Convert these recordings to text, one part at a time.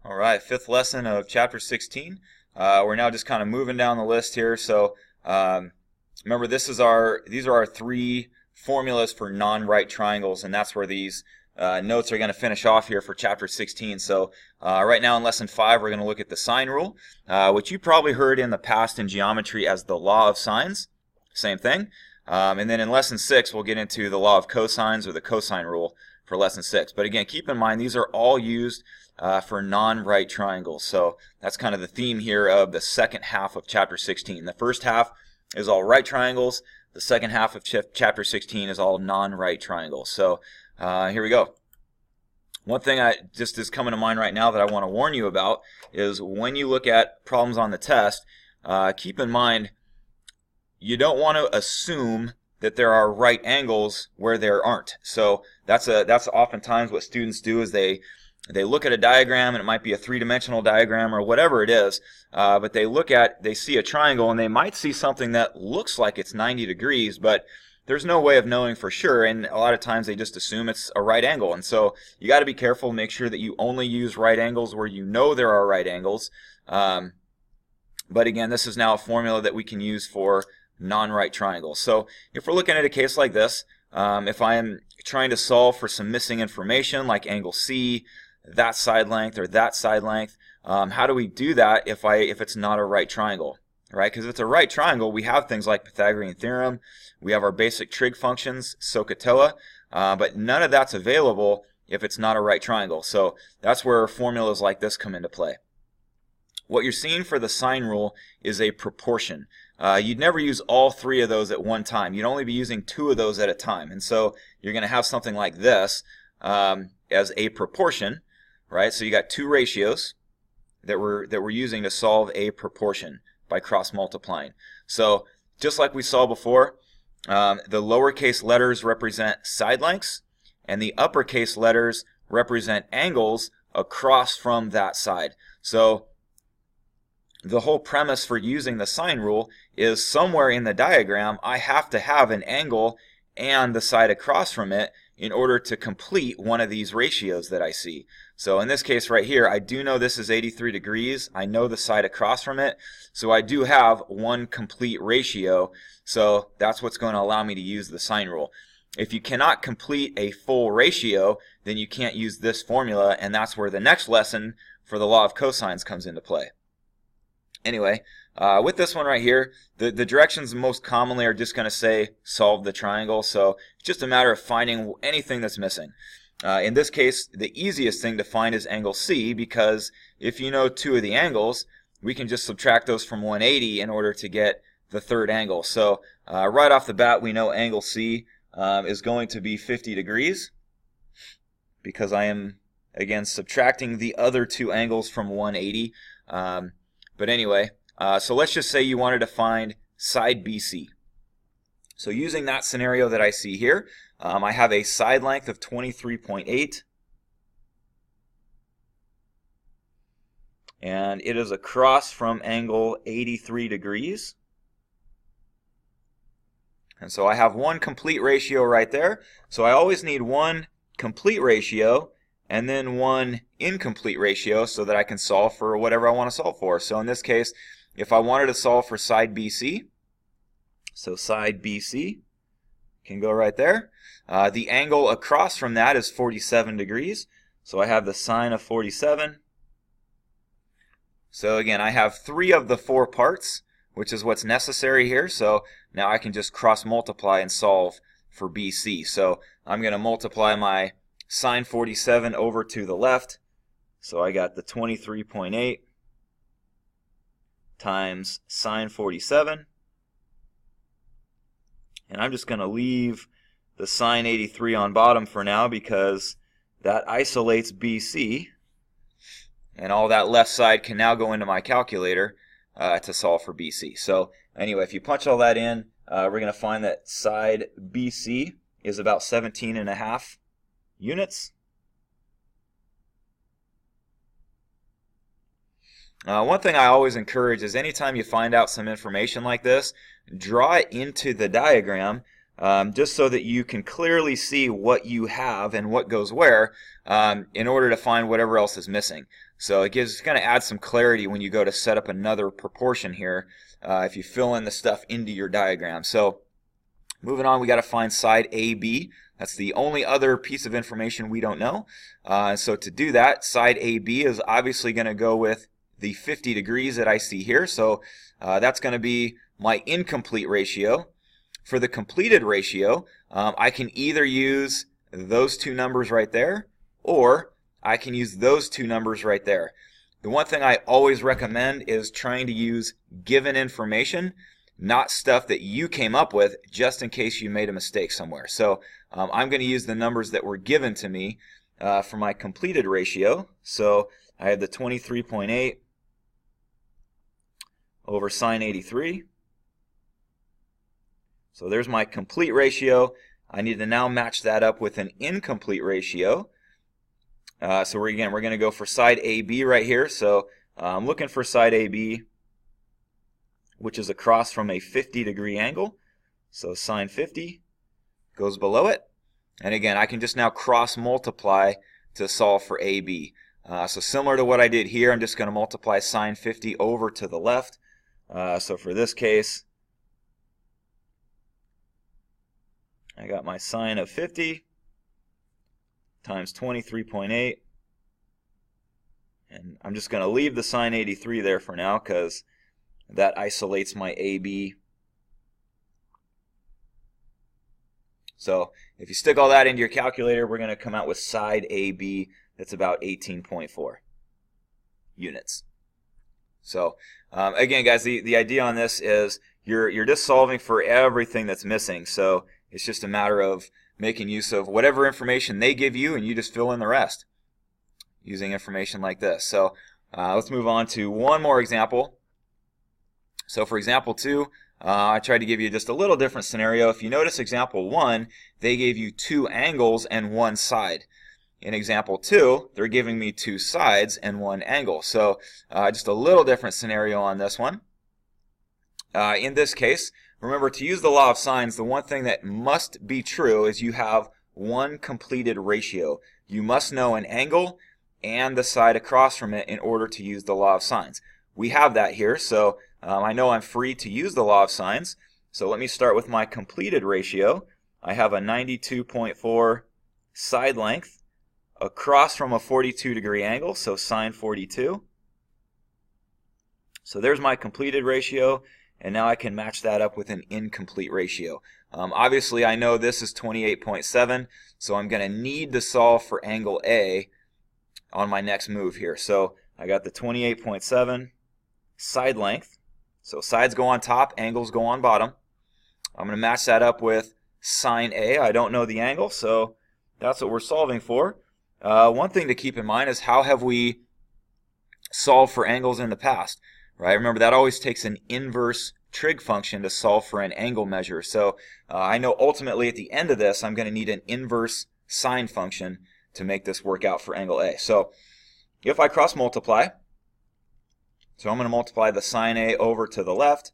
All right, fifth lesson of chapter 16. We're now just kind of moving down the list here. So remember, these are our three formulas for non-right triangles, and that's where these notes are going to finish off here for chapter 16. So right now in lesson 5, we're going to look at the sine rule, which you probably heard in the past in geometry as the law of sines. Same thing. And then in lesson 6, we'll get into the law of cosines, or the cosine rule, for lesson 6. But again, keep in mind these are all used for non-right triangles. So that's kind of the theme here of the second half of chapter 16. The first half is all right triangles. The second half of chapter 16 is all non-right triangles. So here we go. One thing just is coming to mind right now that I want to warn you about is when you look at problems on the test, keep in mind you don't want to assume that there are right angles where there aren't. So that's oftentimes what students do is they look at a diagram, and it might be a three-dimensional diagram or whatever it is, but they see a triangle and they might see something that looks like it's 90 degrees, but there's no way of knowing for sure, and a lot of times they just assume it's a right angle. And so you got to be careful, make sure that you only use right angles where you know there are right angles. But again, this is now a formula that we can use for non-right triangles. So if we're looking at a case like this, if I am trying to solve for some missing information like angle C, that side length or that side length, how do we do that if it's not a right triangle, right? Because if it's a right triangle, we have things like Pythagorean theorem, we have our basic trig functions, SOHCAHTOA, but none of that's available if it's not a right triangle. So that's where formulas like this come into play. What you're seeing for the sine rule is a proportion. You'd never use all three of those at one time. You'd only be using two of those at a time. And so you're going to have something like this as a proportion, right? So you got two ratios that we're using to solve a proportion by cross multiplying. So just like we saw before, the lowercase letters represent side lengths, and the uppercase letters represent angles across from that side. So the whole premise for using the sine rule is somewhere in the diagram I have to have an angle and the side across from it in order to complete one of these ratios that I see. So in this case right here, I do know this is 83 degrees. I know the side across from it. So I do have one complete ratio. So that's what's going to allow me to use the sine rule. If you cannot complete a full ratio, then you can't use this formula, and that's where the next lesson for the law of cosines comes into play. Anyway, with this one right here, the directions most commonly are just going to say solve the triangle. So it's just a matter of finding anything that's missing. In this case, the easiest thing to find is angle C, because if you know two of the angles, we can just subtract those from 180 in order to get the third angle. So right off the bat, we know angle C is going to be 50 degrees because I am, again, subtracting the other two angles from 180. But anyway, so let's just say you wanted to find side BC. So using that scenario that I see here, I have a side length of 23.8. And it is across from angle 83 degrees. And so I have one complete ratio right there. So I always need one complete ratio and then one incomplete ratio so that I can solve for whatever I want to solve for. So in this case, if I wanted to solve for side BC, so side BC can go right there. The angle across from that is 47 degrees. So I have the sine of 47. So again, I have three of the four parts, which is what's necessary here. So now I can just cross multiply and solve for BC. So I'm going to multiply my sine 47 over to the left. So I got the 23.8 times sine 47. And I'm just going to leave the sine 83 on bottom for now because that isolates BC. And all that left side can now go into my calculator to solve for BC. So anyway, if you punch all that in, we're going to find that side BC is about 17.5 units. One thing I always encourage is anytime you find out some information like this, draw it into the diagram just so that you can clearly see what you have and what goes where in order to find whatever else is missing. So it's going to add some clarity when you go to set up another proportion here if you fill in the stuff into your diagram. So moving on, we got to find side AB. That's the only other piece of information we don't know. So to do that, side AB is obviously going to go with the 50 degrees that I see here. So that's going to be my incomplete ratio. For the completed ratio, I can either use those two numbers right there, or I can use those two numbers right there. The one thing I always recommend is trying to use given information, not stuff that you came up with, just in case you made a mistake somewhere. So I'm going to use the numbers that were given to me for my completed ratio. So I have the 23.8 over sine 83. So there's my complete ratio. I need to now match that up with an incomplete ratio. So we're going to go for side AB right here. So I'm looking for side AB, which is across from a 50-degree angle. So sine 50 goes below it. And again, I can just now cross multiply to solve for AB. So similar to what I did here, I'm just going to multiply sine 50 over to the left. So for this case, I got my sine of 50 times 23.8, and I'm just going to leave the sine 83 there for now because that isolates my AB. So if you stick all that into your calculator, we're going to come out with side AB that's about 18.4 units. So again, guys, the idea on this is you're just solving for everything that's missing. So it's just a matter of making use of whatever information they give you, and you just fill in the rest using information like this. So let's move on to one more example. So for example 2, I tried to give you just a little different scenario. If you notice example 1, they gave you 2 angles and 1 side. In example 2, they're giving me 2 sides and 1 angle. So just a little different scenario on this one. In this case, remember, to use the law of sines, the one thing that must be true is you have one completed ratio. You must know an angle and the side across from it in order to use the law of sines. We have that here, so I know I'm free to use the law of sines. So let me start with my completed ratio. I have a 92.4 side length across from a 42-degree angle, so sine 42. So there's my completed ratio. And now I can match that up with an incomplete ratio. Obviously, I know this is 28.7, so I'm going to need to solve for angle A on my next move here. So I got the 28.7 side length. So sides go on top, angles go on bottom. I'm going to match that up with sine A. I don't know the angle, so that's what we're solving for. One thing to keep in mind is how have we solved for angles in the past? Right? Remember, that always takes an inverse trig function to solve for an angle measure. So I know ultimately at the end of this, I'm going to need an inverse sine function to make this work out for angle A. So if I cross multiply, so I'm going to multiply the sine A over to the left.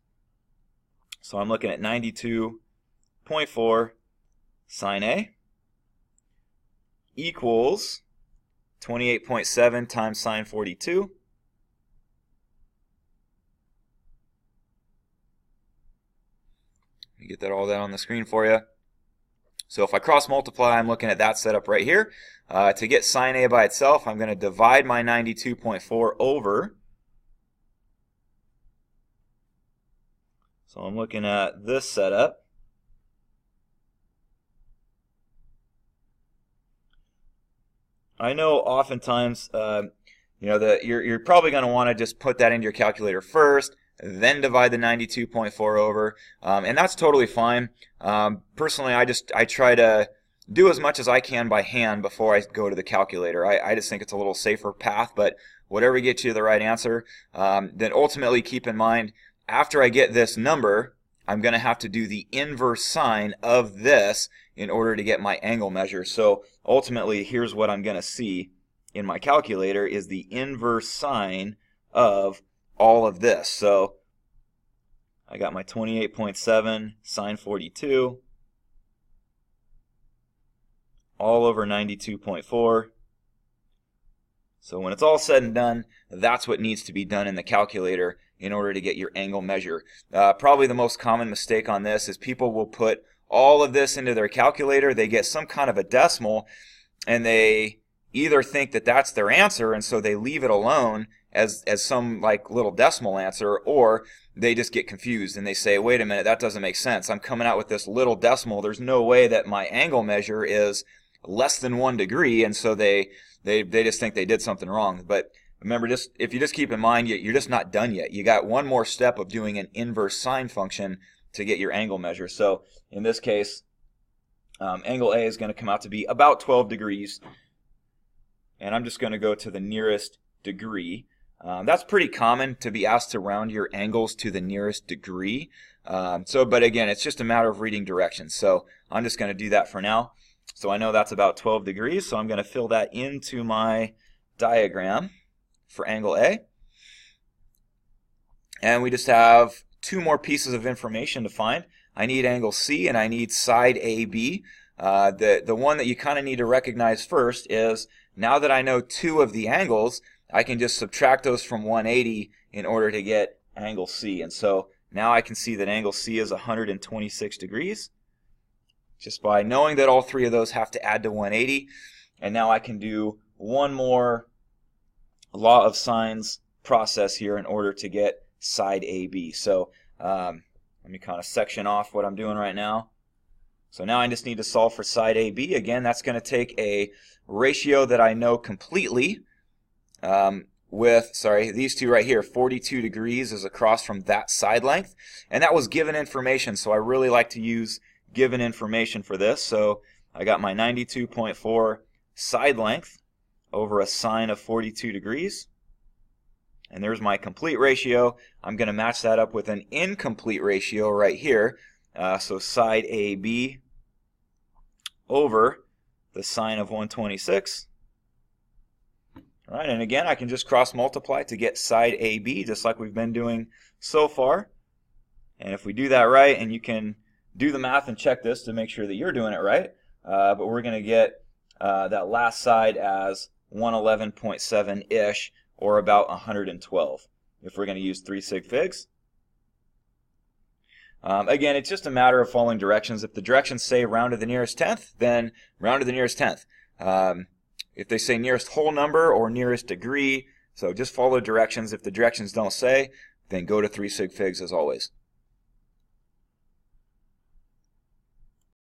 So I'm looking at 92.4 sine A equals 28.7 times sine 42. Get that all that on the screen for you. So if I cross multiply, I'm looking at that setup right here. To get sine A by itself, I'm going to divide my 92.4 over. So I'm looking at this setup. I know oftentimes, you're probably going to want to just put that into your calculator first, then divide the 92.4 over, and that's totally fine. Personally, I try to do as much as I can by hand before I go to the calculator. I just think it's a little safer path, but whatever gets you the right answer, then ultimately keep in mind, after I get this number, I'm going to have to do the inverse sine of this in order to get my angle measure. So ultimately, here's what I'm going to see in my calculator is the inverse sine of all of this. So I got my 28.7 sine 42 all over 92.4. So when it's all said and done, that's what needs to be done in the calculator in order to get your angle measure. Probably the most common mistake on this is people will put all of this into their calculator, they get some kind of a decimal, and they either think that that's their answer, and so they leave it alone as some like little decimal answer, or they just get confused and they say, wait a minute, that doesn't make sense. I'm coming out with this little decimal. There's no way that my angle measure is less than 1 degree, and so they just think they did something wrong. But remember, if you just keep in mind, you're just not done yet. You got one more step of doing an inverse sine function to get your angle measure. So in this case, angle A is going to come out to be about 12 degrees. And I'm just going to go to the nearest degree. That's pretty common to be asked to round your angles to the nearest degree. But again, it's just a matter of reading directions. So I'm just going to do that for now. So I know that's about 12 degrees, so I'm going to fill that into my diagram for angle A. And we just have 2 more pieces of information to find. I need angle C and I need side AB. The one that you kind of need to recognize first is, now that I know 2 of the angles, I can just subtract those from 180 in order to get angle C. And so now I can see that angle C is 126 degrees just by knowing that all 3 of those have to add to 180. And now I can do one more law of sines process here in order to get side AB. So let me kind of section off what I'm doing right now. So now I just need to solve for side AB. Again, that's going to take a ratio that I know completely these 2 right here. 42 degrees is across from that side length. And that was given information, so I really like to use given information for this. So I got my 92.4 side length over a sine of 42 degrees. And there's my complete ratio. I'm going to match that up with an incomplete ratio right here. So side AB over the sine of 126. All right, and again, I can just cross multiply to get side AB, just like we've been doing so far. And if we do that right, and you can do the math and check this to make sure that you're doing it right, but we're going to get that last side as 111.7-ish, or about 112, if we're going to use 3 sig figs. Again, it's just a matter of following directions. If the directions say round to the nearest tenth, then round to the nearest tenth. If they say nearest whole number or nearest degree, so just follow directions. If the directions don't say, then go to 3 sig figs as always.